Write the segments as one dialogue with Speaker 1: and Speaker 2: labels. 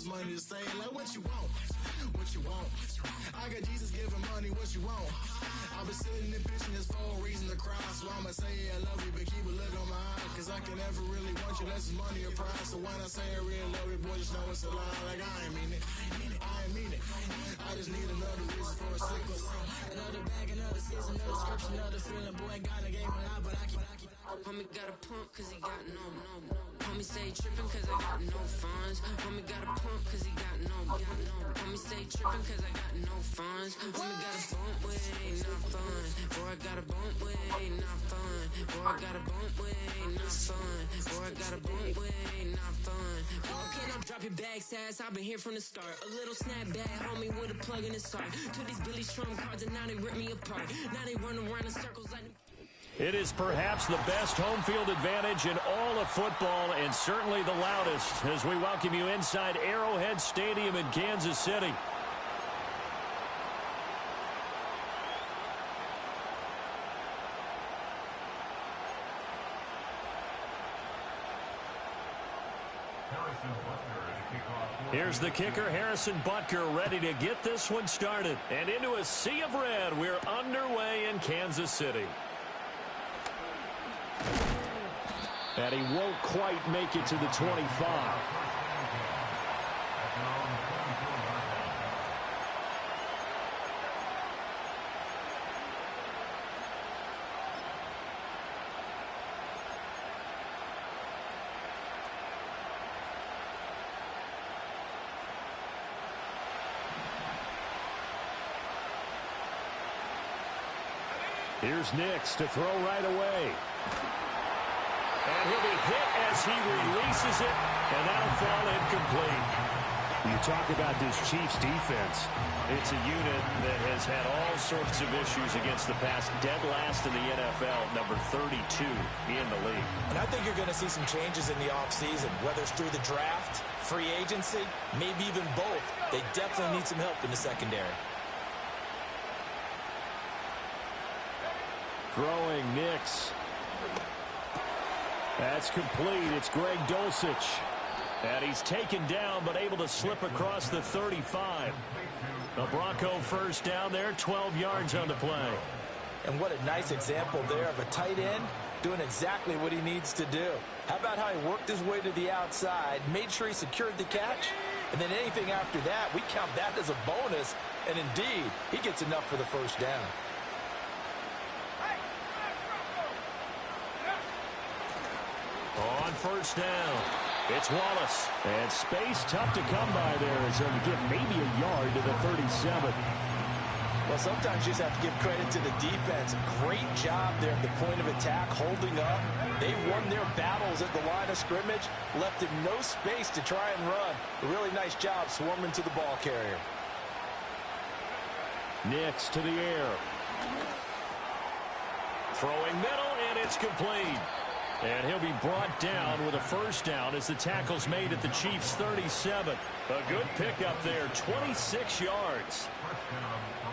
Speaker 1: this money to say, like, what you want? What you want? I got Jesus giving money, what you want? I've been sitting and pitching this for a reason to cry. So I'ma say I love you, but keep a look on my eye. Cause I can never really want you unless it's money or prize. So when I say I really love you, boy, just know it's a lie. Like I ain't mean it. I ain't mean it. I just need another reason for a sickle. Another bag, another season, another scripture, another feeling. Boy, God, I gave a lot, but I keep.
Speaker 2: Homie got a pump cause he got no. Homie say trippin' cause I got no funds. Homie got a pump cause he got no. Homie say trippin' cause I got no funds. Homie got a bump with it ain't not fun. Boy, I got a bump with it ain't not fun. Boy, I got a bump with it ain't not fun. Boy, I got a bump with it ain't not fun. Okay, now drop your bag, sass. I've been here from the start. A little snapback, homie, with a plug in his heart. To these Billy Strum cards and now they rip me apart. Now they run around in circles like them.
Speaker 3: It is perhaps the best home field advantage in all of football and certainly the loudest as we welcome you inside Arrowhead Stadium in Kansas City. Here's the kicker, Harrison Butker, ready to get this one started. And into a sea of red, we're underway in Kansas City. And he won't quite make it to the 25. Here's Nix to throw right away. And he'll be hit as he releases it, and that'll fall incomplete. You talk about this Chiefs defense. It's a unit that has had all sorts of issues against the pass. Dead last in the NFL, number 32 in the league.
Speaker 4: And I think you're going to see some changes in the offseason, whether it's through the draft, free agency, maybe even both. They definitely need some help in the secondary.
Speaker 3: Throwing Nix. That's complete. It's Greg Dulcich. And he's taken down but able to slip across the 35. The Bronco first down there, 12 yards on the play.
Speaker 4: And what a nice example there of a tight end doing exactly what he needs to do. How about how he worked his way to the outside, made sure he secured the catch, and then anything after that, we count that as a bonus. And indeed, he gets enough for the first down.
Speaker 3: On first down, it's Wallace. And space tough to come by there as he'll get maybe a yard to the 37.
Speaker 4: Well, sometimes you just have to give credit to the defense. Great job there at the point of attack, holding up. They won their battles at the line of scrimmage, left him no space to try and run. A really nice job swarming to the ball carrier.
Speaker 3: Nix to the air. Throwing middle, and it's complete. And he'll be brought down with a first down as the tackle's made at the Chiefs' 37. A good pickup there, 26 yards.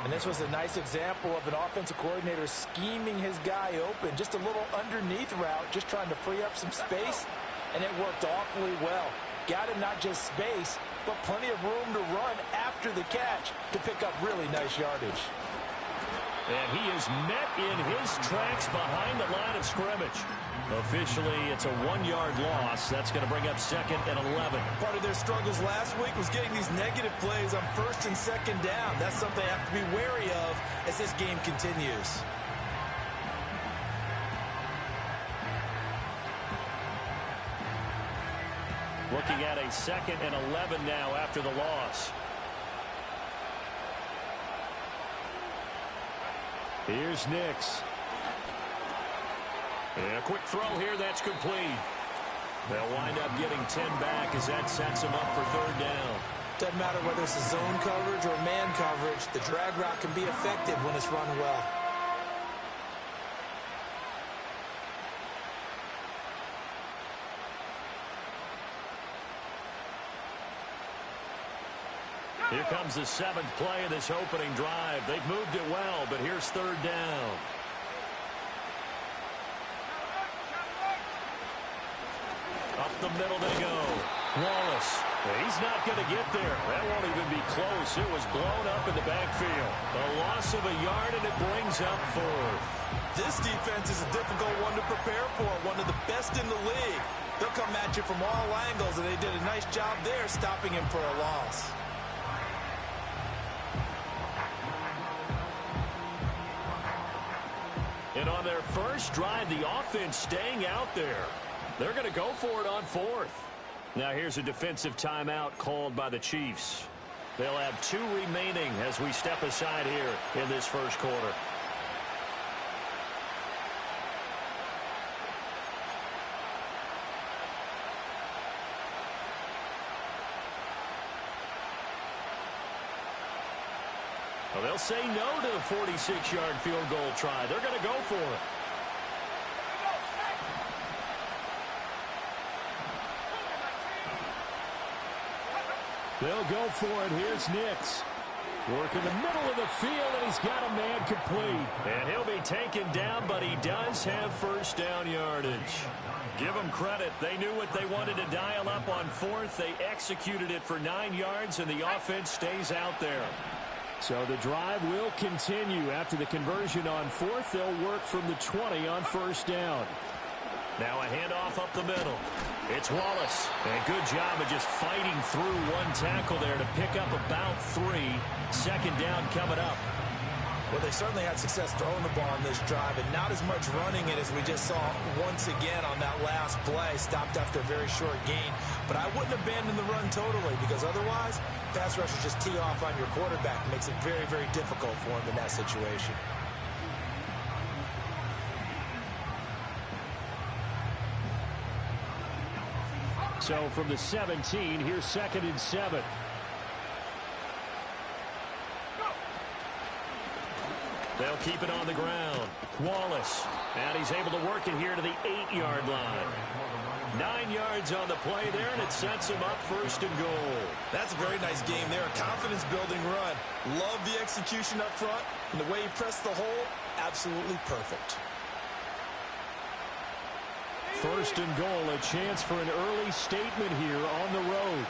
Speaker 4: And this was a nice example of an offensive coordinator scheming his guy open. Just a little underneath route, just trying to free up some space. And it worked awfully well. Got him not just space, but plenty of room to run after the catch to pick up really nice yardage.
Speaker 3: And he is met in his tracks behind the line of scrimmage. Officially, it's a 1-yard loss. That's going to bring up second and 11.
Speaker 4: Part of their struggles last week was getting these negative plays on first and second down. That's something they have to be wary of as this game continues.
Speaker 3: Looking at a second and 11 now after the loss. Here's Nix. And a quick throw here, that's complete. They'll wind up getting 10 back as that sets them up for third down.
Speaker 4: Doesn't matter whether it's a zone coverage or man coverage, the drag route can be effective when it's run well.
Speaker 3: Here comes the 7th play of this opening drive. They've moved it well, but here's third down. Up the middle they go. Wallace. He's not going to get there. That won't even be close. It was blown up in the backfield. A loss of a yard, and it brings up 4th.
Speaker 4: This defense is a difficult one to prepare for, one of the best in the league. They'll come at you from all angles, and they did a nice job there stopping him for a loss.
Speaker 3: And on their first drive, the offense staying out there. They're going to go for it on 4th. Now here's a defensive timeout called by the Chiefs. They'll have 2 remaining as we step aside here in this first quarter. Well, they'll say no to the 46-yard field goal try. They're going to go for it. They'll go for it. Here's Nix. Work in the middle of the field, and he's got a man complete. And he'll be taken down, but he does have first down yardage. Give them credit. They knew what they wanted to dial up on 4th. They executed it for 9 yards, and the offense stays out there. So the drive will continue. After the conversion on 4th, they'll work from the 20 on first down. Now a handoff up the middle. It's Wallace. And good job of just fighting through one tackle there to pick up about 3. Second down coming up.
Speaker 4: Well, they certainly had success throwing the ball on this drive, and not as much running it as we just saw once again on that last play. Stopped after a very short gain. But I wouldn't abandon the run totally, because otherwise, pass rushers just tee off on your quarterback. It makes it very, very difficult for him in that situation.
Speaker 3: So from the 17, here's 2nd and 7. They'll keep it on the ground. Wallace. And he's able to work it here to the 8-yard line. 9 yards on the play there, and it sets him up 1st and goal.
Speaker 4: That's a very nice game there. A confidence-building run. Love the execution up front. And the way he pressed the hole, absolutely perfect.
Speaker 3: 1st and goal, a chance for an early statement here on the road.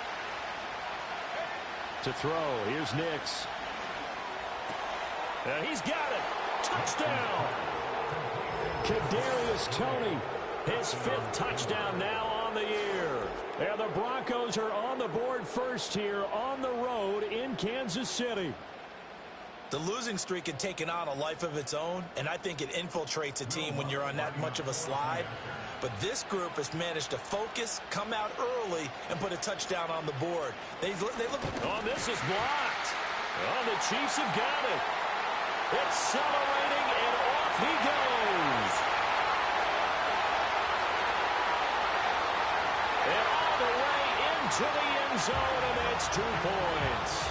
Speaker 3: To throw, here's Nix. And he's got it. Touchdown. Kadarius Toney, his 5th touchdown now on the year. And the Broncos are on the board first here on the road in Kansas City.
Speaker 4: The losing streak had taken on a life of its own, and I think it infiltrates a team when you're on that much of a slide. But this group has managed to focus, come out early, and put a touchdown on the board. They look.
Speaker 3: Oh, this is blocked. Oh, the Chiefs have got it. Accelerating, and off he goes. And all the way into the end zone, and that's 2 points.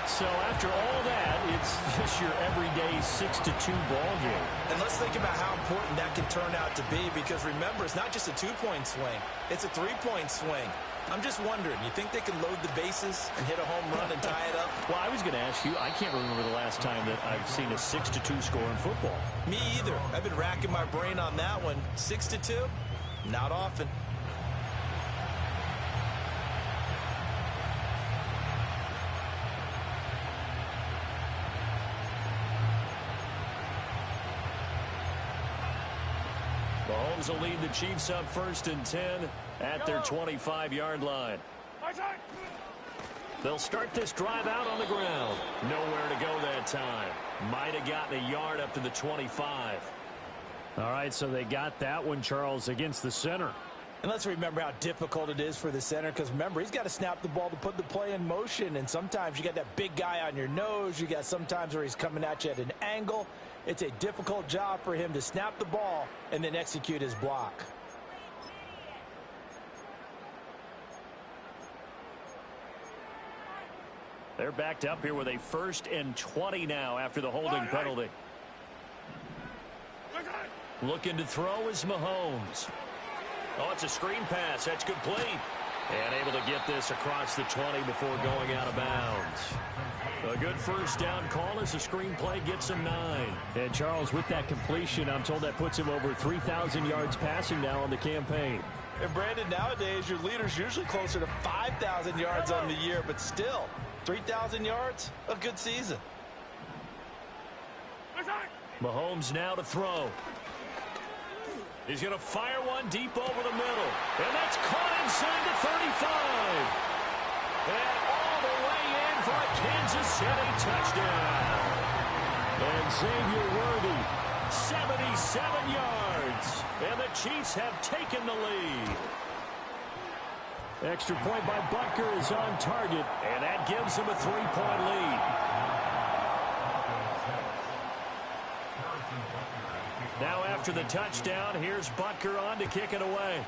Speaker 3: So after all that, it's just your everyday 6-2 ball game.
Speaker 4: And let's think about how important that can turn out to be, because remember, it's not just a 2-point swing. It's a 3-point swing. I'm just wondering, you think they can load the bases and hit a home run and tie it up?
Speaker 3: Well, I was going to ask you, I can't remember the last time that I've seen a 6-2 score in football.
Speaker 4: Me either. I've been racking my brain on that one. 6-2? Not often.
Speaker 3: Mahomes will lead the Chiefs up 1st and 10 at their 25-yard line. They'll start this drive out on the ground. Nowhere to go that time. Might have gotten a yard up to the 25. All right, so they got that one, Charles, against the center.
Speaker 4: And let's remember how difficult it is for the center, because remember, he's got to snap the ball to put the play in motion, and sometimes you got that big guy on your nose. You got sometimes where he's coming at you at an angle. It's a difficult job for him to snap the ball and then execute his block.
Speaker 3: They're backed up here with a 1st and 20 now after the holding penalty. Looking to throw is Mahomes. Oh, it's a screen pass. That's complete. And able to get this across the 20 before going out of bounds. A good first down call as the screen play gets him 9. And Charles, with that completion, I'm told that puts him over 3,000 yards passing now on the campaign.
Speaker 4: And Brandon, nowadays, your leader's usually closer to 5,000 yards on the year, but still, 3,000 yards, a good season.
Speaker 3: Mahomes now to throw. He's going to fire one deep over the middle. And that's caught inside the 35. And all the way in for a Kansas City touchdown. And Xavier Worthy, 77 yards. And the Chiefs have taken the lead. Extra point by Butker is on target. And that gives him a 3-point lead. Now after the touchdown, here's Butker on to kick it away.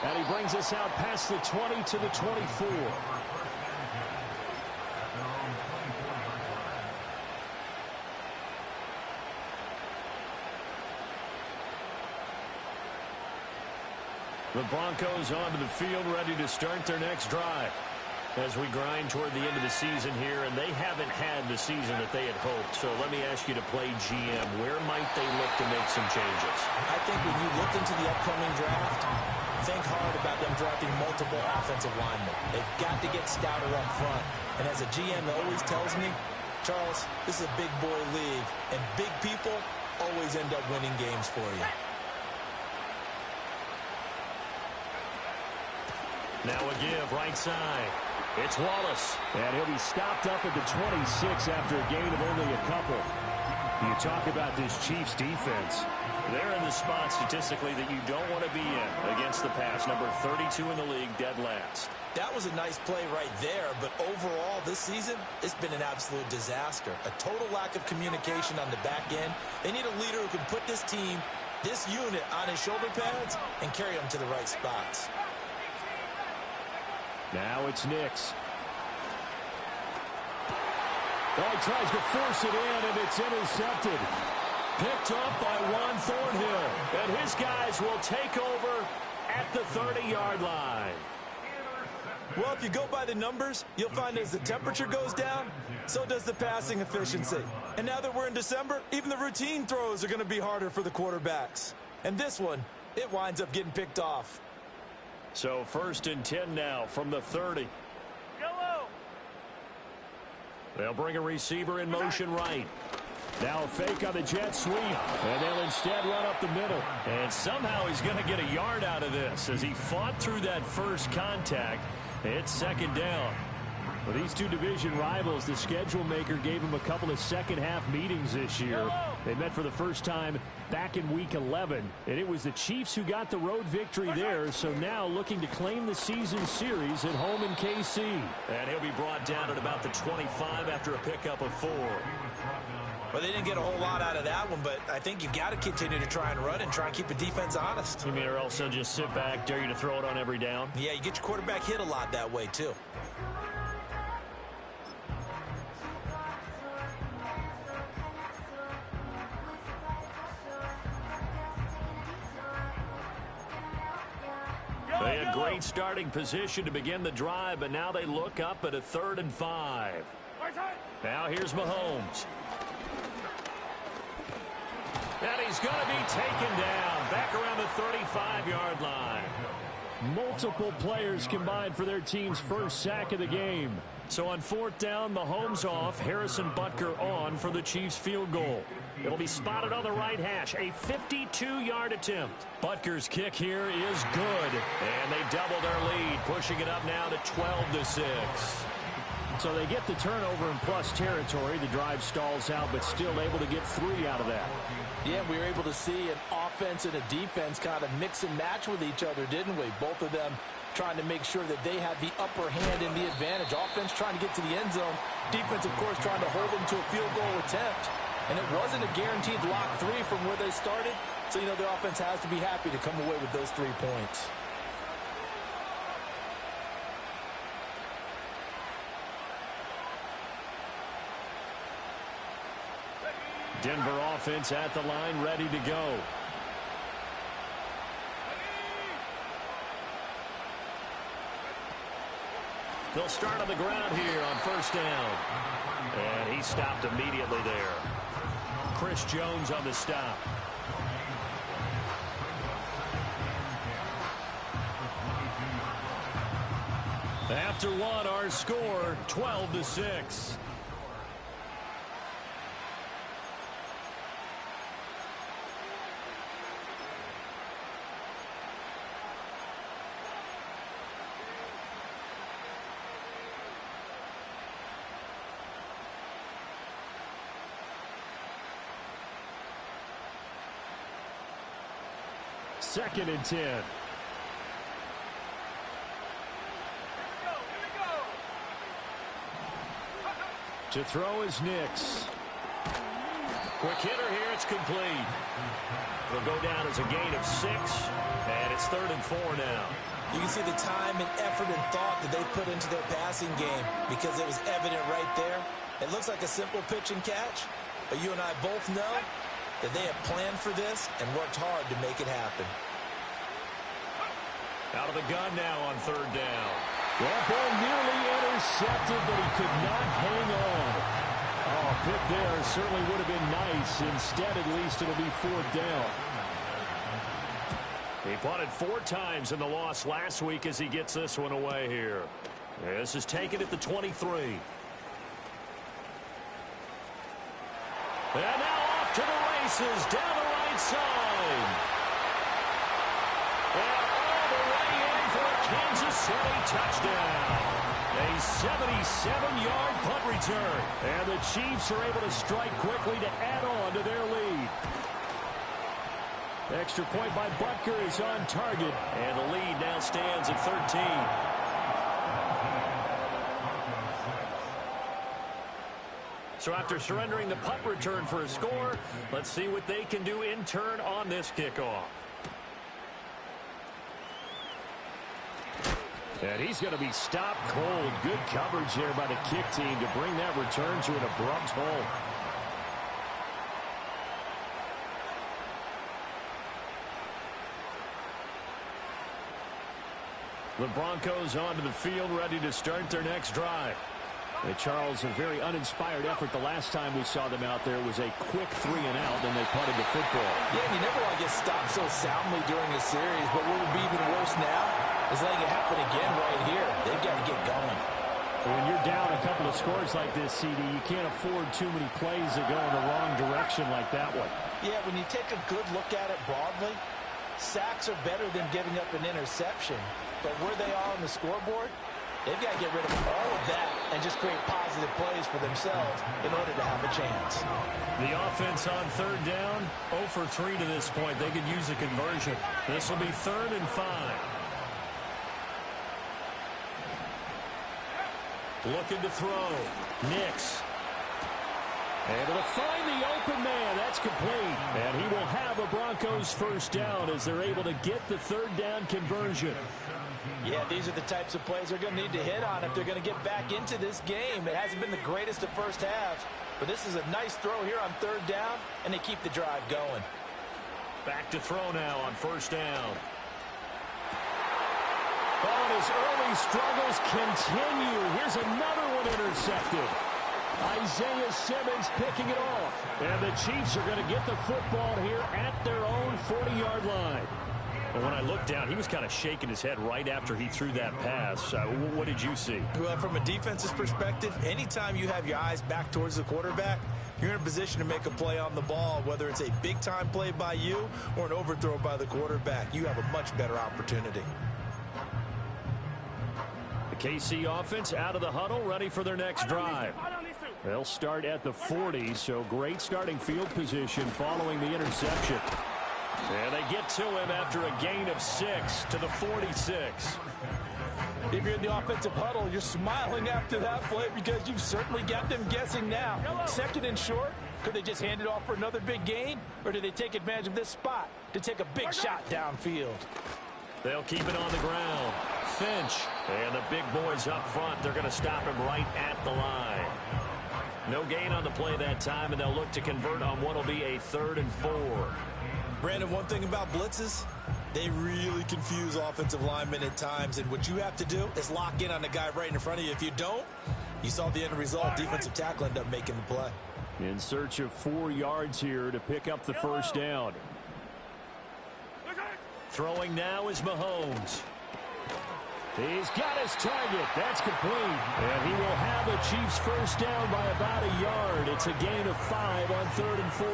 Speaker 3: And he brings us out past the 20 to the 24. The Broncos onto the field, ready to start their next drive. As we grind toward the end of the season here, and they haven't had the season that they had hoped. So let me ask you to play GM. Where might they look to make some changes?
Speaker 4: I think when you look into the upcoming draft, think hard about them drafting multiple offensive linemen. They've got to get stouter up front. And as a GM always tells me, Charles, this is a big boy league, and big people always end up winning games for you.
Speaker 3: Now a give, right side. It's Wallace. And he'll be stopped up at the 26 after a gain of only a couple. You talk about this Chiefs defense. They're in the spot statistically that you don't want to be in against the pass. Number 32 in the league, dead last.
Speaker 4: That was a nice play right there, but overall this season, it's been an absolute disaster. A total lack of communication on the back end. They need a leader who can put this team, this unit, on his shoulder pads and carry them to the right spots.
Speaker 3: Now it's Nix. Oh, he tries to force it in, and it's intercepted. Picked up by Juan Thornhill. And his guys will take over at the 30-yard line.
Speaker 4: Well, if you go by the numbers, you'll find as the temperature goes down, so does the passing efficiency. And now that we're in December, even the routine throws are going to be harder for the quarterbacks. And this one, it winds up getting picked off.
Speaker 3: So 1st and 10 now from the 30.
Speaker 5: Yellow.
Speaker 3: They'll bring a receiver in motion right. Now a fake on the jet sweep. And they'll instead run up the middle. And somehow he's going to get a yard out of this as he fought through that first contact. It's 2nd down. For these two division rivals, the schedule maker gave them a couple of second-half meetings this year. They met for the first time back in Week 11, and it was the Chiefs who got the road victory there, so now looking to claim the season series at home in KC. And he'll be brought down at about the 25 after a pickup of 4.
Speaker 4: Well, they didn't get a whole lot out of that one, but I think you've got to continue to try and run and try and keep the defense honest.
Speaker 3: You mean or else they'll just sit back, dare you to throw it on every down?
Speaker 4: Yeah, you get your quarterback hit a lot that way, too.
Speaker 3: They had great starting position to begin the drive, but now they look up at a 3rd and 5. Now here's Mahomes. And he's going to be taken down back around the 35-yard line. Multiple players combined for their team's first sack of the game. So on 4th down, Mahomes off, Harrison Butker on for the Chiefs field goal. It'll be spotted on the right hash, a 52-yard attempt. Butker's kick here is good, and they double their lead, pushing it up now to 12-6. So they get the turnover in plus territory. The drive stalls out, but still able to get 3 out of that.
Speaker 4: Yeah, we were able to see an offense and a defense kind of mix and match with each other, didn't we? Both of them trying to make sure that they had the upper hand and the advantage. Offense trying to get to the end zone. Defense, of course, trying to hold them to a field goal attempt. And it wasn't a guaranteed lock 3 from where they started. So, you know, the offense has to be happy to come away with those 3 points.
Speaker 3: Denver offense at the line, ready to go. They'll start on the ground here on 1st down. And he stopped immediately there. Chris Jones on the stop. After one, our score, 12-6. Second and 10. To throw is Nix. Quick hitter here. It's complete. It'll go down as a gain of 6, and it's 3rd and 4 now.
Speaker 4: You can see the time and effort and thought that they put into their passing game because it was evident right there. It looks like a simple pitch and catch, but you and I both know that they have planned for this and worked hard to make it happen.
Speaker 3: Out of the gun now on 3rd down.
Speaker 5: That ball nearly intercepted, but he could not hang on. Oh, a pick there certainly would have been nice. Instead, at least, it'll be 4th down.
Speaker 3: He punted 4 times in the loss last week as he gets this one away here. This is taken at the 23. And now off to the races, down the right side. And all the way in for a Kansas City touchdown. A 77-yard punt return.
Speaker 5: And the Chiefs are able to strike quickly to add on to their lead. Extra point by Butker is on target.
Speaker 3: And the lead now stands at 13. So after surrendering the punt return for a score, let's see what they can do in turn on this kickoff.
Speaker 5: And he's going to be stopped cold. Good coverage there by the kick team to bring that return to an abrupt halt.
Speaker 3: The Broncos onto the field, ready to start their next drive.
Speaker 5: Charles, a very uninspired effort the last time we saw them out there was a quick 3-and-out, and they punted the football.
Speaker 4: Yeah, and you never want to get stopped so soundly during a series, but what would be even worse now is letting it happen again right here. They've got to get going.
Speaker 5: When you're down a couple of scores like this, CD, you can't afford too many plays that go in the wrong direction like that one.
Speaker 4: Yeah, when you take a good look at it broadly, sacks are better than giving up an interception. But where they are on the scoreboard, they've got to get rid of all of that and just create positive plays for themselves in order to have a chance.
Speaker 3: The offense on 3rd down, 0 for 3 to this point. They could use a conversion. This will be 3rd and 5. Looking to throw. Nix.
Speaker 5: Able to find the open man. That's complete. And he will have a Broncos 1st down as they're able to get the 3rd down conversion.
Speaker 4: Yeah, these are the types of plays they're going to need to hit on if they're going to get back into this game. It hasn't been the greatest of first halves, but this is a nice throw here on 3rd down, and they keep the drive going.
Speaker 3: Back to throw now on 1st down.
Speaker 5: Oh, and his early struggles continue. Here's another one intercepted. Isaiah Simmons picking it off. And the Chiefs are going to get the football here at their own 40-yard line.
Speaker 3: But when I looked down, he was kind of shaking his head right after he threw that pass. What did you see?
Speaker 4: Well, from a defense's perspective, anytime you have your eyes back towards the quarterback, you're in a position to make a play on the ball, whether it's a big-time play by you or an overthrow by the quarterback. You have a much better opportunity.
Speaker 3: The KC offense out of the huddle, ready for their next drive.
Speaker 5: They'll start at the 40, so great starting field position following the interception.
Speaker 3: And they get to him after a gain of 6 to the 46.
Speaker 4: If you're in the offensive huddle, you're smiling after that play because you've certainly got them guessing now. 2nd and short, could they just hand it off for another big gain? Or do they take advantage of this spot to take a big shot downfield?
Speaker 3: They'll keep it on the ground. Finch. And the big boys up front, they're going to stop him right at the line. No gain on the play that time, and they'll look to convert on what will be a 3rd and 4.
Speaker 4: Brandon, one thing about blitzes, they really confuse offensive linemen at times, and what you have to do is lock in on the guy right in front of you. If you don't, you saw the end result. Defensive tackle ended up making the play.
Speaker 5: In search of 4 yards here to pick up the first down. Throwing now is Mahomes. He's got his target. That's complete. And he will have the Chiefs first down by about a yard. It's a gain of 5 on 3rd and 4.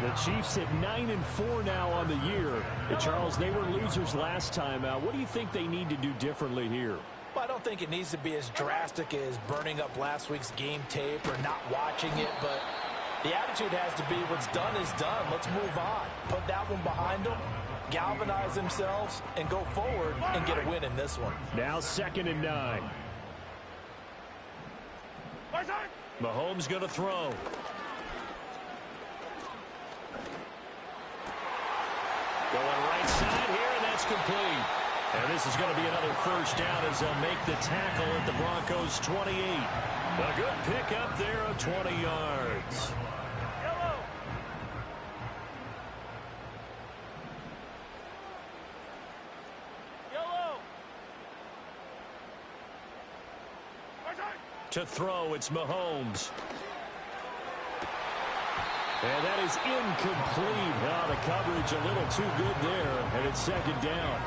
Speaker 5: The Chiefs at 9-4 now on the year. Charles, they were losers last time out. What do you think they need to do differently here?
Speaker 4: Well, I don't think it needs to be as drastic as burning up last week's game tape or not watching it, but the attitude has to be what's done is done. Let's move on. Put that one behind them, galvanize themselves, and go forward and get a win in this one.
Speaker 5: Now 2nd and 9. Mahomes going to throw. Going right side here, and that's complete. And this is going to be another first down as they'll make the tackle at the Broncos' 28. A good pickup there of 20 yards. To throw, it's Mahomes. And that is incomplete. Oh, the coverage a little too good there, and it's 2nd down.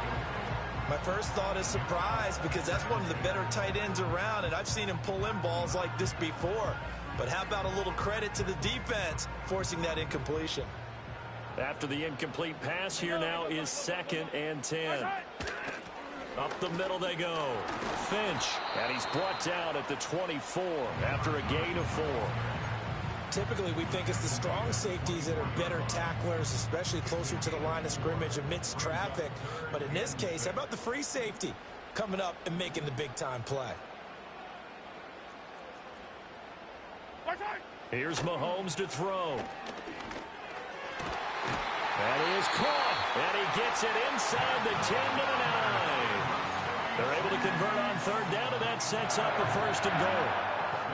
Speaker 4: My first thought is surprise because that's one of the better tight ends around, and I've seen him pull in balls like this before. But how about a little credit to the defense forcing that incompletion?
Speaker 5: After the incomplete pass, here now is 2nd and 10. Up the middle they go. Finch, and he's brought down at the 24 after a gain of 4.
Speaker 4: Typically, we think it's the strong safeties that are better tacklers, especially closer to the line of scrimmage amidst traffic. But in this case, how about the free safety coming up and making the big-time play?
Speaker 5: Here's Mahomes to throw. And he is caught, and he gets it inside the 10 to the 9. They're able to convert on 3rd down, and that sets up a 1st and goal.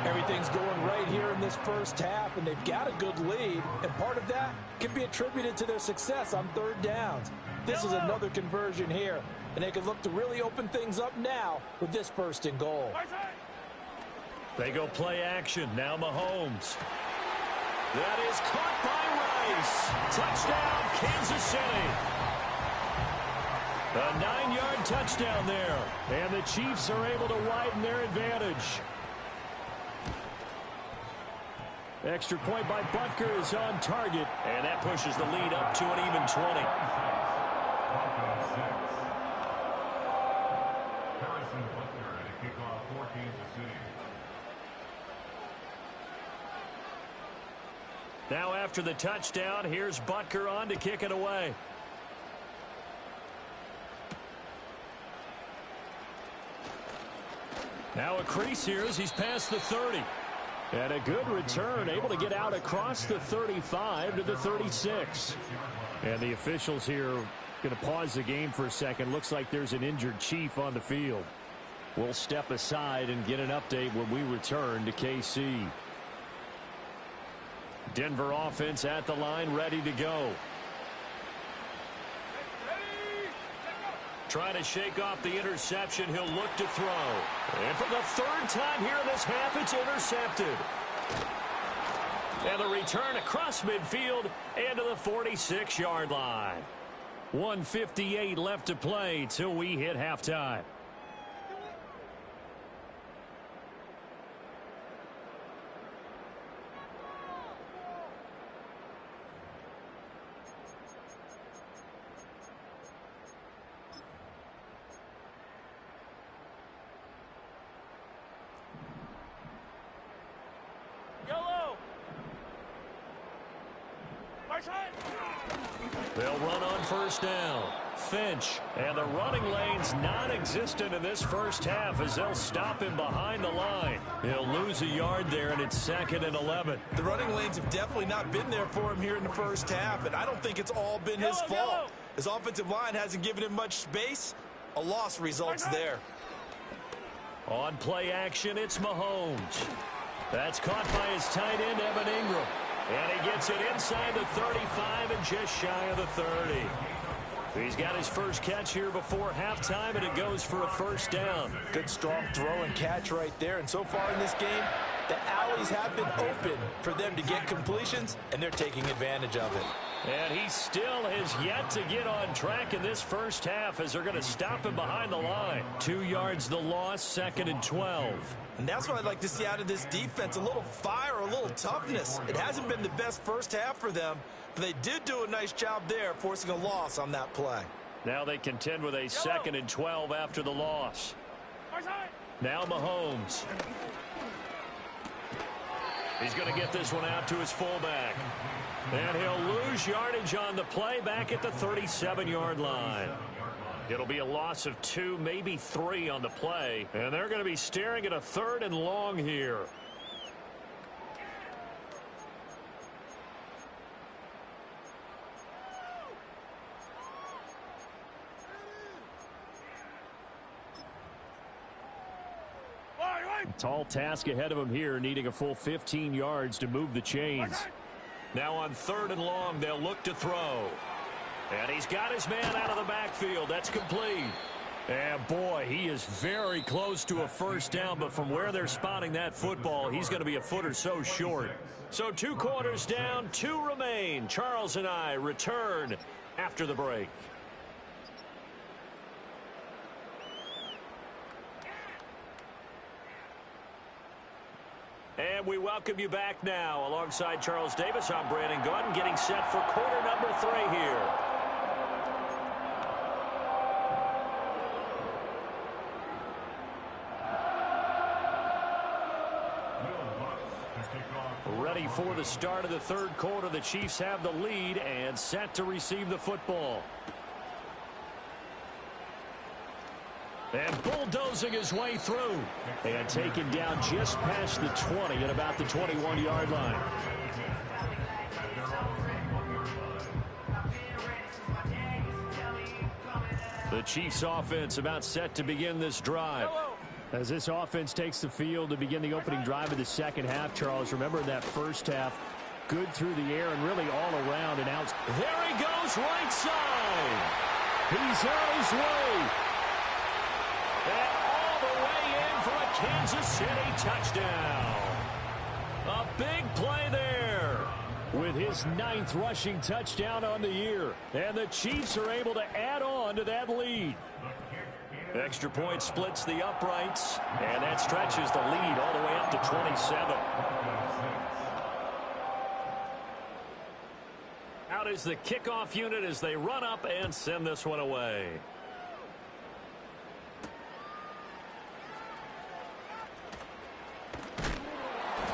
Speaker 4: Everything's going right here in this first half, and they've got a good lead, and part of that can be attributed to their success on 3rd downs. This is another conversion here, and they can look to really open things up now with this 1st and goal.
Speaker 5: They go play action. Now Mahomes. That is caught by Rice. Touchdown, Kansas City. A 9-yard touchdown there, and the Chiefs are able to widen their advantage. Extra point by Butker is on target, and that pushes the lead up to an even 20. Now after the touchdown, here's Butker on to kick it away. Now a crease here as he's past the 30. And a good return, able to get out across the 35 to the 36. And the officials here going to pause the game for a second. Looks like there's an injured Chief on the field. We'll step aside and get an update when we return to KC. Denver offense at the line, ready to go. Trying to shake off the interception. He'll look to throw. And for the 3rd time here in this half, it's intercepted. And the return across midfield and to the 46-yard line. 1:58 left to play till we hit halftime. They'll run on 1st down. Finch, and the running lane's non-existent in this first half as they'll stop him behind the line. He'll lose a yard there, and it's 2nd and 11.
Speaker 4: The running lanes have definitely not been there for him here in the first half, and I don't think it's all been his fault. His offensive line hasn't given him much space. A loss results there.
Speaker 5: On play action, it's Mahomes. That's caught by his tight end, Evan Ingram. And he gets it inside the 35 and just shy of the 30. He's got his first catch here before halftime, and it goes for a 1st down.
Speaker 4: Good strong throw and catch right there. And so far in this game, The alleys have been open for them to get completions, and they're taking advantage of it.
Speaker 5: And he still has yet to get on track in this first half as they're going to stop him behind the line. 2 yards the loss, 2nd and 12.
Speaker 4: And that's what I'd like to see out of this defense, a little fire, a little toughness. It hasn't been the best first half for them, but they did do a nice job there, forcing a loss on that play.
Speaker 5: Now they contend with a 2nd and 12 after the loss. Now Mahomes. He's going to get this one out to his fullback. And he'll lose yardage on the play back at the 37-yard line. It'll be a loss of 2, maybe 3 on the play. And they're going to be staring at a 3rd and long here. Tall task ahead of him here, needing a full 15 yards to move the chains. Now on 3rd and long, they'll look to throw. And he's got his man out of the backfield. That's complete. And boy, he is very close to a first down, but from where they're spotting that football, he's going to be a foot or so short. So 2 quarters down, 2 remain. Charles and I return after the break. And we welcome you back now. Alongside Charles Davis, I'm Brandon Gaudin, getting set for quarter number 3 here. Ready for the start of the 3rd quarter. The Chiefs have the lead and set to receive the football. And bulldozing his way through. And taken down just past the 20 at about the 21-yard line. The Chiefs offense about set to begin this drive. As this offense takes the field to begin the opening drive of the second half, Charles, remember in that first half, good through the air and really all around and out. There he goes, right side. He's on his way. And all the way in for a Kansas City touchdown. A big play there with his 9th rushing touchdown on the year. And the Chiefs are able to add on to that lead. Extra point splits the uprights, and that stretches the lead all the way up to 27. Out is the kickoff unit as they run up and send this one away.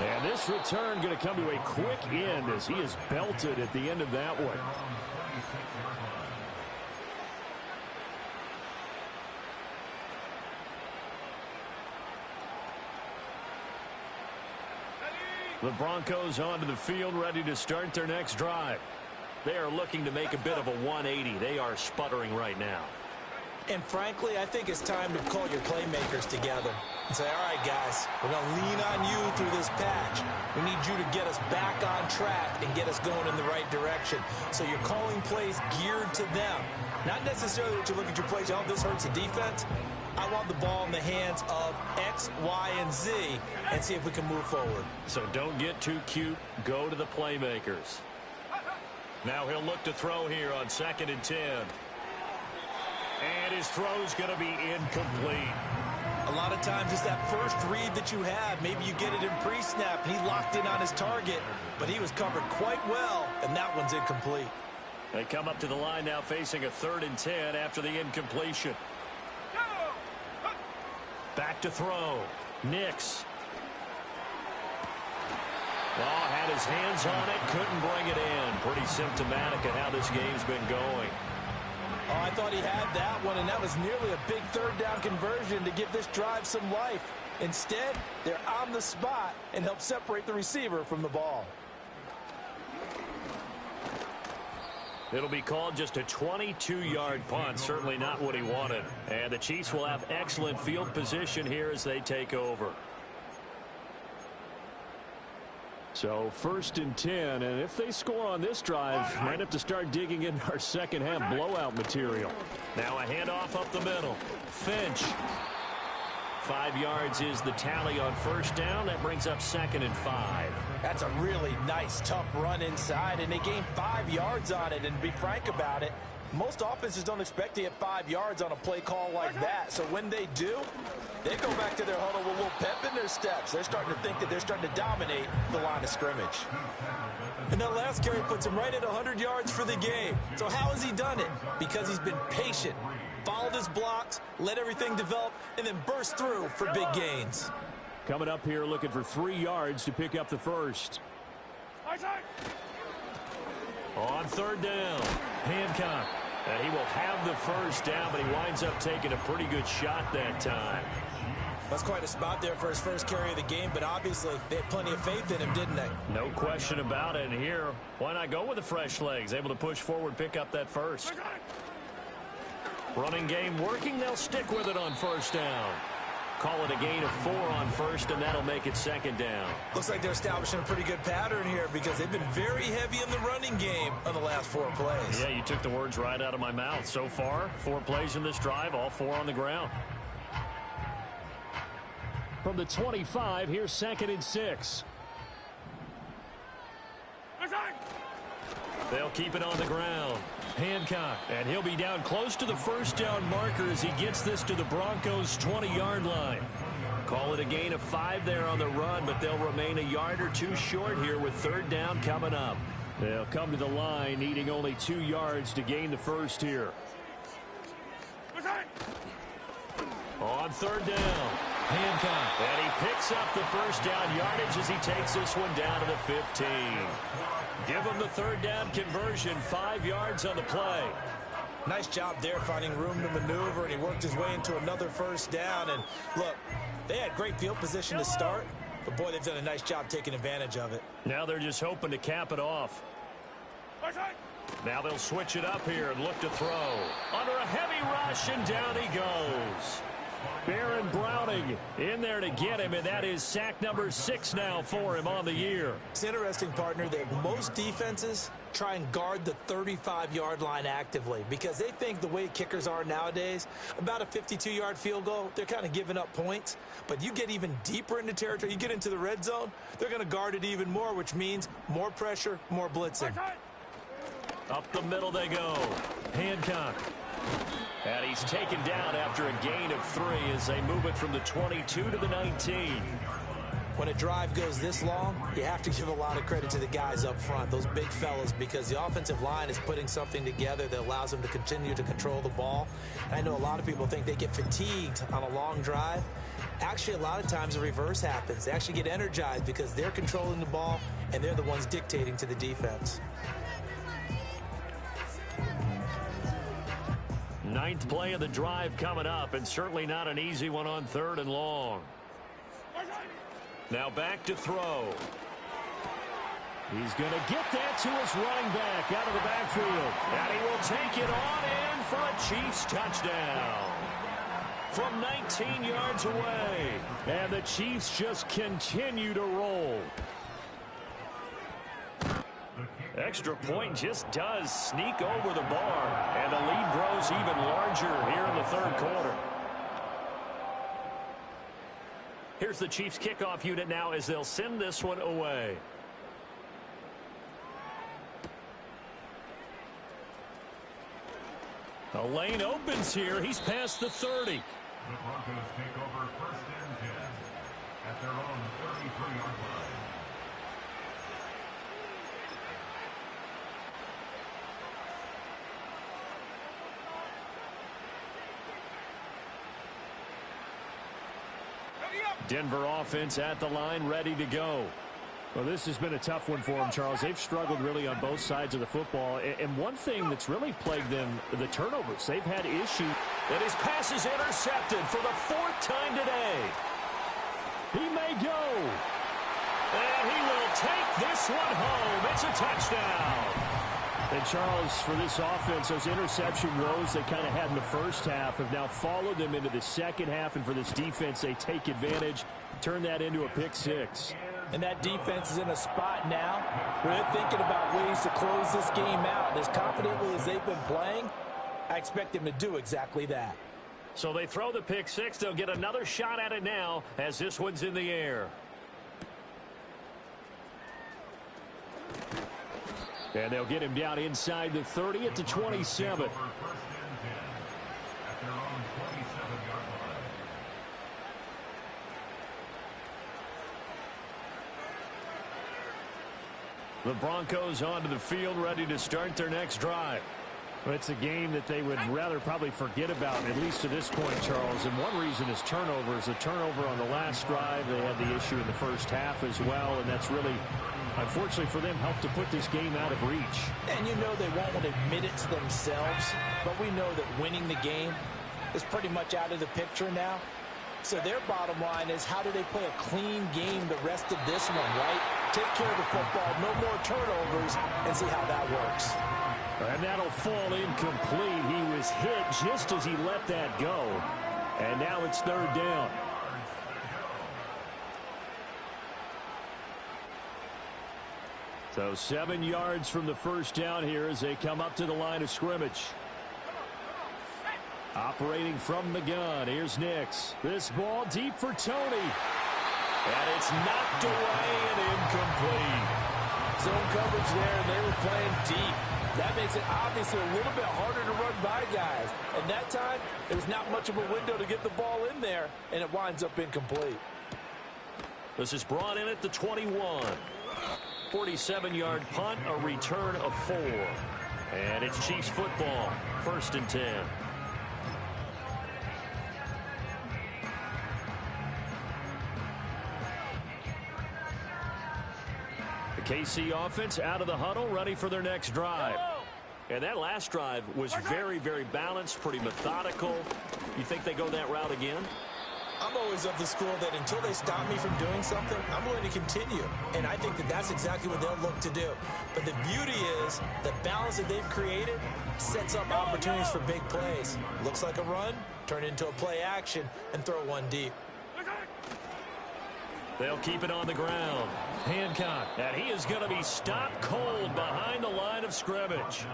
Speaker 5: And this return going to come to a quick end as he is belted at the end of that one. The Broncos onto the field, ready to start their next drive. They are looking to make a bit of a 180. They are sputtering right now.
Speaker 4: And frankly, I think it's time to call your playmakers together and say, all right, guys, we're going to lean on you through this patch. We need you to get us back on track and get us going in the right direction. So you're calling plays geared to them. Not necessarily that you look at your plays, oh, this hurts the defense. I want the ball in the hands of X, Y, and Z and see if we can move forward.
Speaker 5: So don't get too cute. Go to the playmakers. Now he'll look to throw here on 2nd and 10. And his throw's going to be incomplete.
Speaker 4: A lot of times it's that first read that you have. Maybe you get it in pre-snap, and he locked in on his target, but he was covered quite well, and that one's incomplete.
Speaker 5: They come up to the line now facing a 3rd and 10 after the incompletion. Back to throw. Nix. Oh, had his hands on it, couldn't bring it in. Pretty symptomatic of how this game's been going.
Speaker 4: Oh, I thought he had that one, and that was nearly a big 3rd down conversion to give this drive some life. Instead, they're on the spot and help separate the receiver from the ball.
Speaker 5: It'll be called just a 22-yard punt, certainly not what he wanted. And the Chiefs will have excellent field position here as they take over. So 1st and 10, and if they score on this drive, might have to start digging in our second half blowout material. Now a handoff up the middle. Finch
Speaker 3: 5 yards is the tally on first down. That brings up 2nd and 5.
Speaker 4: That's a really nice, tough run inside, and they gained 5 yards on it. And to be frank about it, most offenses don't expect to get 5 yards on a play call like that. So when they do, they go back to their huddle with a little pep in their steps. They're starting to think that they're starting to dominate the line of scrimmage. And that last carry puts him right at 100 yards for the game. So how has he done it? Because he's been patient, followed his blocks, let everything develop, and then burst through for big gains.
Speaker 5: Coming up here looking for 3 yards to pick up the first.
Speaker 3: On 3rd down, Hancock. And he will have the first down, but he winds up taking a pretty good shot that time.
Speaker 4: That's quite a spot there for his first carry of the game, but obviously they had plenty of faith in him, didn't they?
Speaker 3: No question about it. And here, why not go with the fresh legs? Able to push forward, pick up that first. Running game working. They'll stick with it on first down. Call it a gain of 4 on first, and that'll make it 2nd down.
Speaker 4: Looks like they're establishing a pretty good pattern here because they've been very heavy in the running game on the last 4 plays.
Speaker 3: Yeah, you took the words right out of my mouth. So far, 4 plays in this drive, all 4 on the ground.
Speaker 5: From the 25, here's 2nd and 6.
Speaker 3: They'll keep it on the ground. Hancock, and he'll be down close to the first down marker as he gets this to the Broncos' 20-yard line. Call it a gain of 5 there on the run, but they'll remain a yard or 2 short here with 3rd down coming up.
Speaker 5: They'll come to the line needing only 2 yards to gain the first here.
Speaker 3: On 3rd down, Hancock, and he picks up the first down yardage as he takes this one down to the 15. Give him the 3rd down conversion, 5 yards on the play.
Speaker 4: Nice job there finding room to maneuver, and he worked his way into another first down. And look, they had great field position to start, but boy, they've done a nice job taking advantage of it.
Speaker 3: Now they're just hoping to cap it off. Now they'll switch it up here and look to throw. Under a heavy rush, and down he goes.
Speaker 5: Baron Browning in there to get him, and that is sack number 6 now for him on the year.
Speaker 4: It's interesting, partner, that most defenses try and guard the 35-yard line actively because they think the way kickers are nowadays, about a 52-yard field goal, they're kind of giving up points. But you get even deeper into territory, you get into the red zone, they're going to guard it even more, which means more pressure, more blitzing.
Speaker 3: Up the middle they go. Hancock. And he's taken down after a gain of 3 as they move it from the 22 to the 19.
Speaker 4: When a drive goes this long, you have to give a lot of credit to the guys up front, those big fellas, because the offensive line is putting something together that allows them to continue to control the ball. And I know a lot of people think they get fatigued on a long drive. Actually, a lot of times the reverse happens. They actually get energized because they're controlling the ball and they're the ones dictating to the defense.
Speaker 3: 9th play of the drive coming up, and certainly not an easy one on 3rd and long. Now back to throw.
Speaker 5: He's going to get that to his running back out of the backfield.
Speaker 3: And he will take it on in for a Chiefs touchdown. From 19 yards away.
Speaker 5: And the Chiefs just continue to roll.
Speaker 3: Extra point just does sneak over the bar, and the lead grows even larger here in the 3rd quarter. Here's the Chiefs kickoff unit now as they'll send this one away. The lane opens here. He's past the 30.
Speaker 6: The Broncos take over 1st and 10 at their own 33-yard line.
Speaker 5: Denver offense at the line, ready to go. Well, this has been a tough one for them, Charles. They've struggled really on both sides of the football. And one thing that's really plagued them, the turnovers. They've had issues.
Speaker 3: And his pass is intercepted for the 4th time today.
Speaker 5: He may go.
Speaker 3: And he will take this one home. It's a touchdown.
Speaker 5: And, Charles, for this offense, those interception woes they kind of had in the first half have now followed them into the second half. And for this defense, they take advantage, turn that into a pick 6.
Speaker 4: And that defense is in a spot now where they're thinking about ways to close this game out. And as confidently as they've been playing, I expect them to do exactly that.
Speaker 3: So they throw the pick six. They'll get another shot at it now as this one's in the air. And they'll get him down inside the 30 at the 27. The Broncos onto the field, ready to start their next drive.
Speaker 5: Well, it's a game that they would rather probably forget about, at least to this point, Charles. And one reason is turnovers. A turnover on the last drive. They had the issue in the first half as well, and that's really, unfortunately for them, helped to put this game out of reach.
Speaker 4: And you know they won't admit it to themselves, but we know that winning the game is pretty much out of the picture now. So their bottom line is, how do they play a clean game the rest of this one, right? Take care of the football, no more turnovers, and see how that works.
Speaker 3: And that'll fall incomplete. He was hit just as he let that go. And now it's third down. So 7 yards from the first down here as they come up to the line of scrimmage. Operating from the gun, here's Nix. This ball deep for Tony. And it's knocked away and incomplete.
Speaker 4: Zone coverage there, and they were playing deep. That makes it obviously a little bit harder to run by guys. And that time, there was not much of a window to get the ball in there, and it winds up incomplete.
Speaker 3: This is brought in at the 21. 47-yard punt, a return of 4. And it's Chiefs football, 1st and 10. KC offense out of the huddle, ready for their next drive. And that last drive was very, very balanced, pretty methodical. You think they go that route again?
Speaker 4: I'm always of the school that until they stop me from doing something, I'm going to continue. And I think that that's exactly what they'll look to do. But the beauty is the balance that they've created sets up opportunities for big plays. Looks like a run, turn into a play action, and throw one deep.
Speaker 3: They'll keep it on the ground. Hancock, and he is going to be stopped cold behind the line of scrimmage.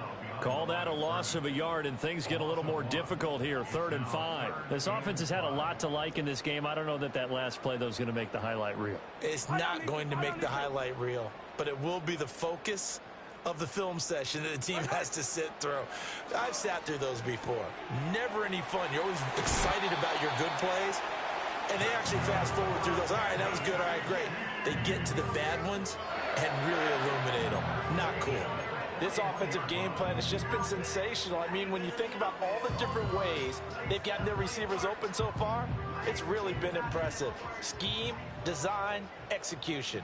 Speaker 3: Call that a loss of a yard, and things get a little more difficult here, 3rd and 5.
Speaker 5: This offense has had a lot to like in this game. I don't know that last play, though, is going to make the highlight reel.
Speaker 4: It's not going to make the highlight reel, but it will be the focus of the film session that the team has to sit through. I've sat through those before. Never any fun. You're always excited about your good plays. And they actually fast forward through those. All right, that was good. All right, great. They get to the bad ones and really illuminate them. Not cool. This offensive game plan has just been sensational. I mean, when you think about all the different ways they've gotten their receivers open so far, it's really been impressive. Scheme, design, execution.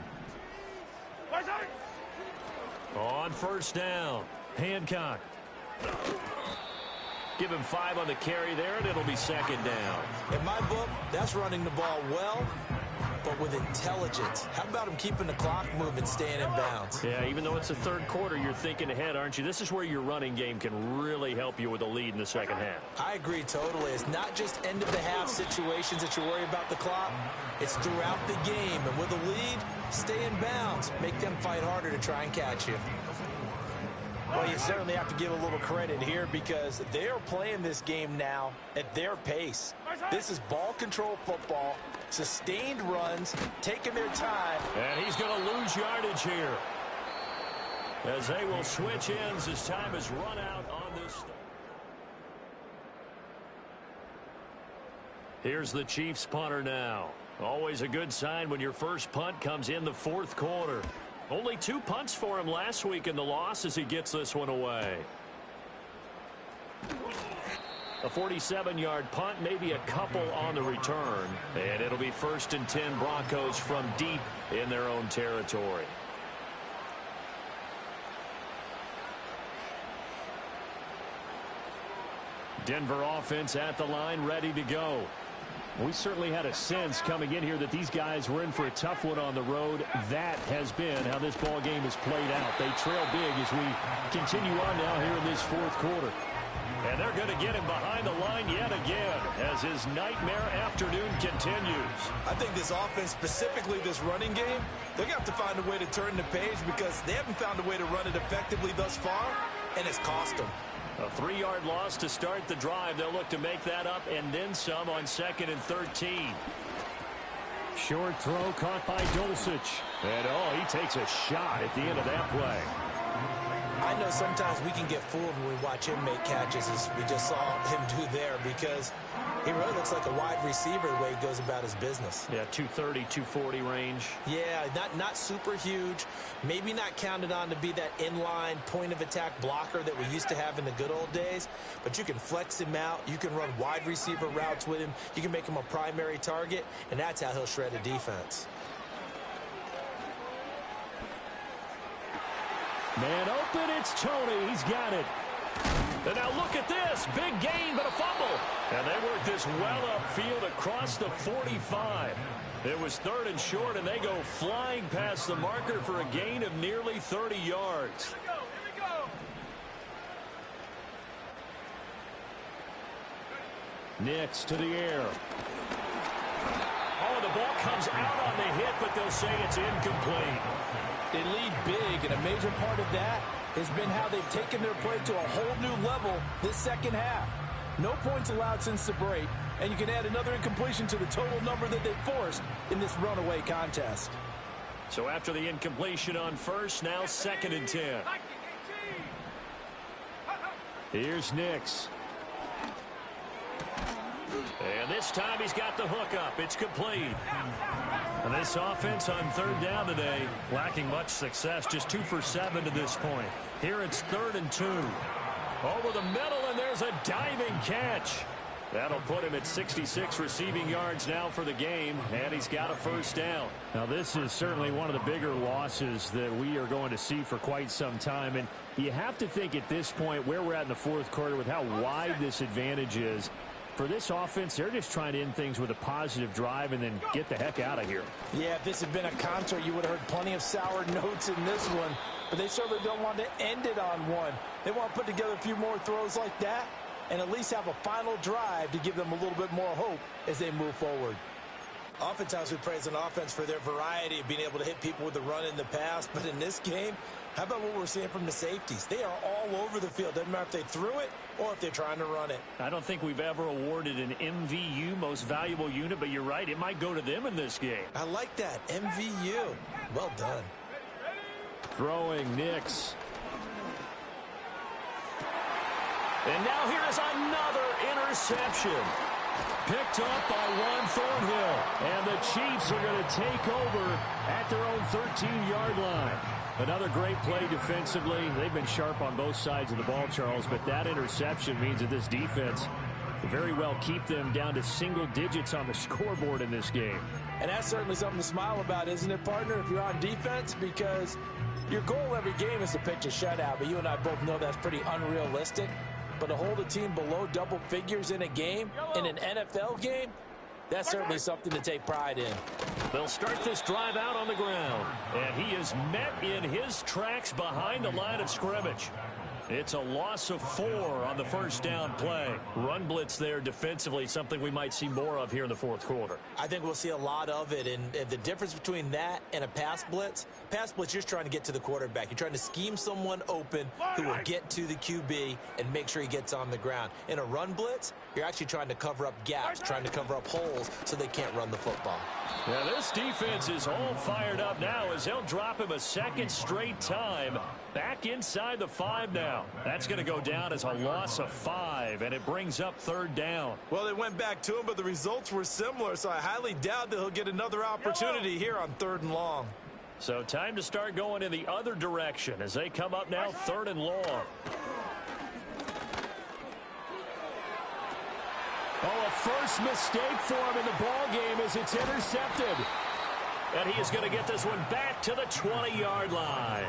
Speaker 3: On 1st down, Hancock. Give him 5 on the carry there, and it'll be 2nd down.
Speaker 4: In my book, that's running the ball well, but with intelligence. How about him keeping the clock moving, staying in bounds?
Speaker 3: Yeah, even though it's the 3rd quarter, you're thinking ahead, aren't you? This is where your running game can really help you with a lead in the 2nd half.
Speaker 4: I agree totally. It's not just end-of-the-half situations that you worry about the clock. It's throughout the game. And with a lead, stay in bounds. Make them fight harder to try and catch you. Well, you certainly have to give a little credit here because they are playing this game now at their pace. This is ball control football, sustained runs, taking their time.
Speaker 3: And he's going to lose yardage here as they will switch ends as time is run out on this. Here's the Chiefs punter now. Always a good sign when your first punt comes in the 4th quarter. Only 2 punts for him last week in the loss as he gets this one away. A 47-yard punt, maybe a couple on the return. And it'll be 1st and 10 Broncos from deep in their own territory. Denver offense at the line, ready to go.
Speaker 5: We certainly had a sense coming in here that these guys were in for a tough one on the road. That has been how this ball game has played out. They trail big as we continue on now here in this 4th quarter.
Speaker 3: And they're going to get him behind the line yet again as his nightmare afternoon continues.
Speaker 4: I think this offense, specifically this running game, they're going to have to find a way to turn the page because they haven't found a way to run it effectively thus far, and it's cost them.
Speaker 3: A 3-yard loss to start the drive. They'll look to make that up and then some on 2nd and 13.
Speaker 5: Short throw caught by Dulcich. And, he takes a shot at the end of that play.
Speaker 4: I know sometimes we can get fooled when we watch him make catches, as we just saw him do there, because he really looks like a wide receiver the way he goes about his business.
Speaker 3: Yeah, 230, 240 range.
Speaker 4: Yeah, not super huge. Maybe not counted on to be that inline point-of-attack blocker that we used to have in the good old days, but you can flex him out. You can run wide receiver routes with him. You can make him a primary target, and that's how he'll shred a defense.
Speaker 5: Man open, it's Toney. He's got it.
Speaker 3: And now look at this. Big gain, but a fumble. And they work this well upfield across the 45. It was 3rd and short, and they go flying past the marker for a gain of nearly 30 yards.
Speaker 5: Nix to the air.
Speaker 3: Oh, the ball comes out on the hit, but they'll say it's incomplete.
Speaker 4: They lead big, and a major part of that has been how they've taken their play to a whole new level this second half. No points allowed since the break, and you can add another incompletion to the total number that they forced in this runaway contest.
Speaker 3: So after the incompletion on first, now 2nd and 10.
Speaker 5: Here's Nix.
Speaker 3: And this time he's got the hook up. It's complete. And this offense on 3rd down today, lacking much success, just 2 for 7 to this point. Here it's 3rd and 2. Over the middle, and there's a diving catch. That'll put him at 66 receiving yards now for the game, and he's got a first down.
Speaker 5: Now, this is certainly one of the bigger losses that we are going to see for quite some time. And you have to think at this point where we're at in the 4th quarter with how wide this advantage is. For this offense, they're just trying to end things with a positive drive and then get the heck out of here.
Speaker 4: Yeah, if this had been a concert, you would have heard plenty of sour notes in this one. But they certainly don't want to end it on one. They want to put together a few more throws like that and at least have a final drive to give them a little bit more hope as they move forward. Oftentimes we praise an offense for their variety of being able to hit people with the run in the past. But in this game, how about what we're seeing from the safeties? They are all over the field. Doesn't matter if they threw it or if they're trying to run it.
Speaker 3: I don't think we've ever awarded an MVU, most valuable unit, but you're right. It might go to them in this game.
Speaker 4: I like that. MVU. Well done.
Speaker 5: Throwing Nix.
Speaker 3: And now here's another interception.
Speaker 5: Picked up by Juan Thornhill. And the Chiefs are going to take over at their own 13-yard line. Another great play defensively. They've been sharp on both sides of the ball, Charles, but that interception means that this defense will very well keep them down to single digits on the scoreboard in this game.
Speaker 4: And that's certainly something to smile about, isn't it, partner, if you're on defense? Because your goal every game is to pitch a shutout, but you and I both know that's pretty unrealistic. But to hold a team below double figures in a game, in an NFL game, that's certainly something to take pride in.
Speaker 3: They'll start this drive out on the ground. And he is met in his tracks behind the line of scrimmage. It's a loss of 4 on the first down play. Run blitz there defensively, something we might see more of here in the 4th quarter.
Speaker 4: I think we'll see a lot of it. And the difference between that and a pass blitz, you're just trying to get to the quarterback. You're trying to scheme someone open who will get to the QB and make sure he gets on the ground. In a run blitz, you're actually trying to cover up gaps, trying to cover up holes so they can't run the football.
Speaker 3: Now this defense is all fired up now as they'll drop him a second straight time. Back inside the 5 now. That's going to go down as a loss of 5, and it brings up 3rd down.
Speaker 4: Well, they went back to him, but the results were similar, so I highly doubt that he'll get another opportunity here on 3rd and long.
Speaker 3: So time to start going in the other direction as they come up now 3rd and long.
Speaker 5: Oh, a first mistake for him in the ball game as it's intercepted.
Speaker 3: And he is going to get this one back to the 20-yard line.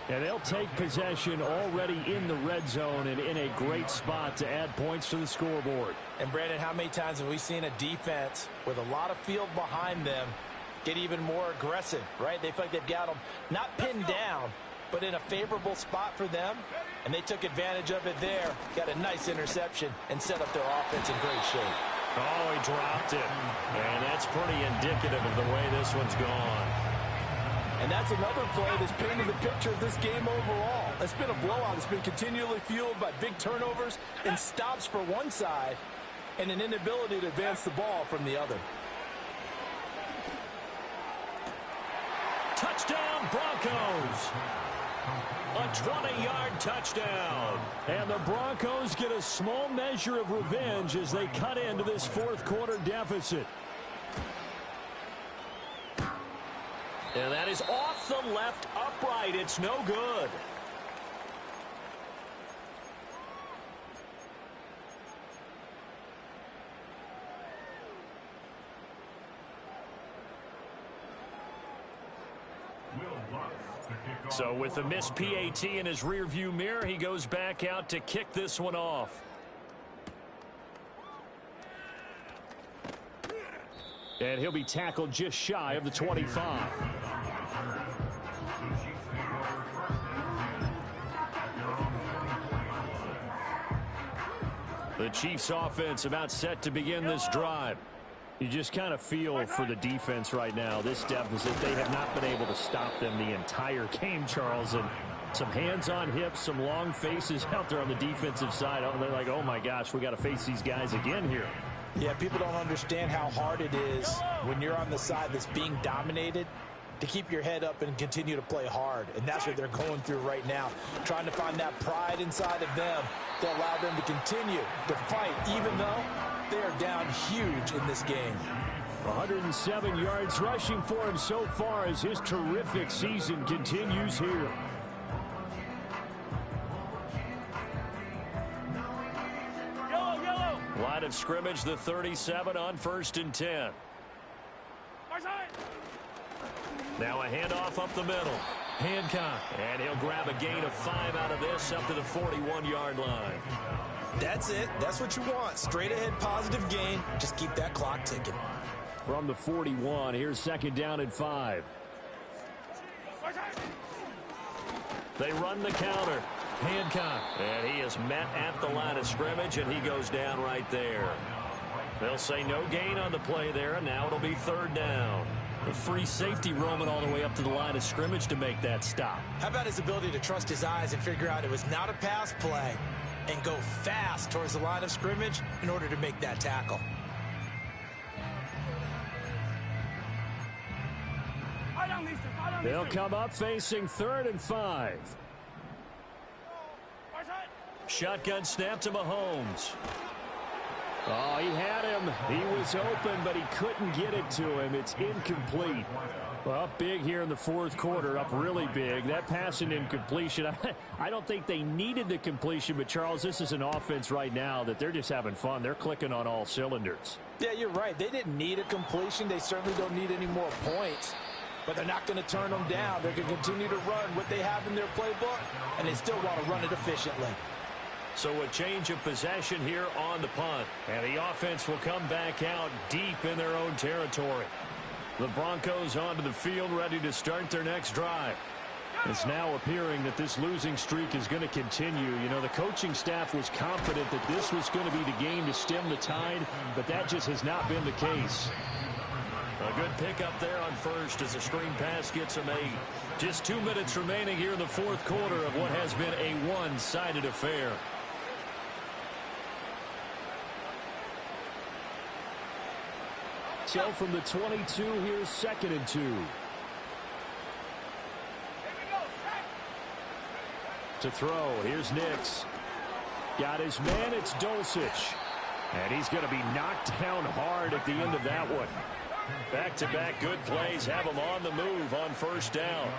Speaker 5: And they'll take possession already in the red zone and in a great spot to add points to the scoreboard.
Speaker 4: And, Brandon, how many times have we seen a defense with a lot of field behind them get even more aggressive, right? They feel like they've got them not pinned down, but in a favorable spot for them, and they took advantage of it there, got a nice interception, and set up their offense in great shape.
Speaker 3: Oh, he dropped it. And that's pretty indicative of the way this one's gone.
Speaker 4: And that's another play that's painted the picture of this game overall. It's been a blowout. It's been continually fueled by big turnovers and stops for one side and an inability to advance the ball from the other.
Speaker 5: Touchdown, Broncos. A 20-yard touchdown. And the Broncos get a small measure of revenge as they cut into this fourth quarter deficit. And that is off the left upright. It's no good. So with the missed PAT in his rearview mirror, he goes back out to kick this one off. And he'll be tackled just shy of the 25. The Chiefs offense about set to begin this drive. You just kind of feel for the defense right now, this deficit. They have not been able to stop them the entire game, Charles. And some hands on hips, some long faces out there on the defensive side. They're like, oh, my gosh, we got to face these guys again here.
Speaker 4: Yeah, people don't understand how hard it is when you're on the side that's being dominated to keep your head up and continue to play hard. And that's what they're going through right now, trying to find that pride inside of them to allow them to continue to fight, even though they are down huge in this game.
Speaker 5: 107 yards rushing for him so far as his terrific season continues here. Line of scrimmage, the 37 on 1st and 10. Now a handoff up the middle. Hancock. And he'll grab a gain of 5 out of this up to the 41-yard line.
Speaker 4: That's it. That's what you want. Straight ahead positive gain. Just keep that clock ticking.
Speaker 5: From the 41, here's 2nd down and 5. They run the counter. Hancock. And he is met at the line of scrimmage, and he goes down right there. They'll say no gain on the play there, and now it'll be 3rd down. A free safety roaming all the way up to the line of scrimmage to make that stop.
Speaker 4: How about his ability to trust his eyes and figure out it was not a pass play and go fast towards the line of scrimmage in order to make that tackle?
Speaker 5: They'll come up facing 3rd and 5. Shotgun snap to Mahomes. Oh, he had him. He was open, but he couldn't get it to him. It's incomplete. Well, up big here in the 4th quarter, up really big. That pass and incompletion, I don't think they needed the completion, but, Charles, this is an offense right now that they're just having fun. They're clicking on all cylinders.
Speaker 4: Yeah, you're right. They didn't need a completion. They certainly don't need any more points, but they're not going to turn them down. They're going to continue to run what they have in their playbook, and they still want to run it efficiently.
Speaker 5: So a change of possession here on the punt. And the offense will come back out deep in their own territory. The Broncos onto the field ready to start their next drive. It's now appearing that this losing streak is going to continue. You know, the coaching staff was confident that this was going to be the game to stem the tide, but that just has not been the case. A good pickup there on first as the screen pass gets him 8. Just 2 minutes remaining here in the 4th quarter of what has been a one-sided affair. So from the 22, here's 2nd and 2. To throw, here's Nix. Got his man, it's Dulcich. And he's going to be knocked down hard at the end of that one. Back-to-back good plays have him on the move on 1st down.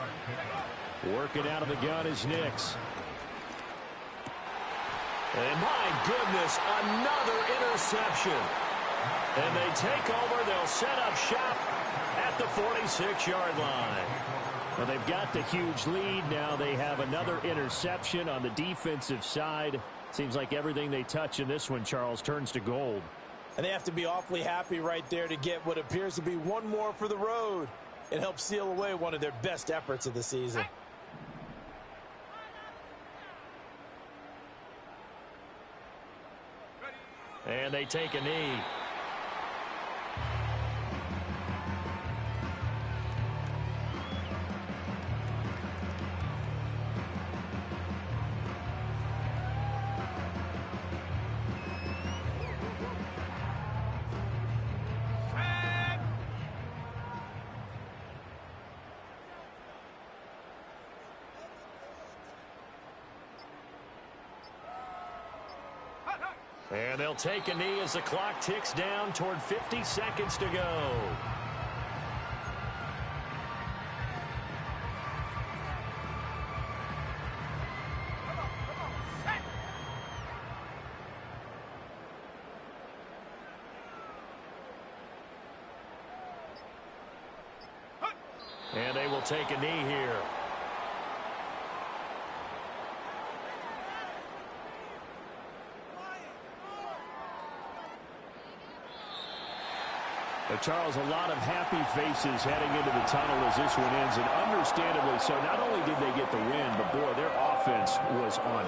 Speaker 5: Working out of the gun is Nix. And my goodness, another interception. And they take over. They'll set up shop at the 46-yard line. Well, they've got the huge lead. Now they have another interception on the defensive side. Seems like everything they touch in this one, Charles, turns to gold.
Speaker 4: And they have to be awfully happy right there to get what appears to be one more for the road. It helps seal away one of their best efforts of the season.
Speaker 5: And they take a knee.
Speaker 3: And they'll take a knee as the clock ticks down toward 50 seconds to go. And they will take a knee here.
Speaker 5: Charles, a lot of happy faces heading into the tunnel as this one ends, and understandably so. Not only did they get the win, but boy, their offense was on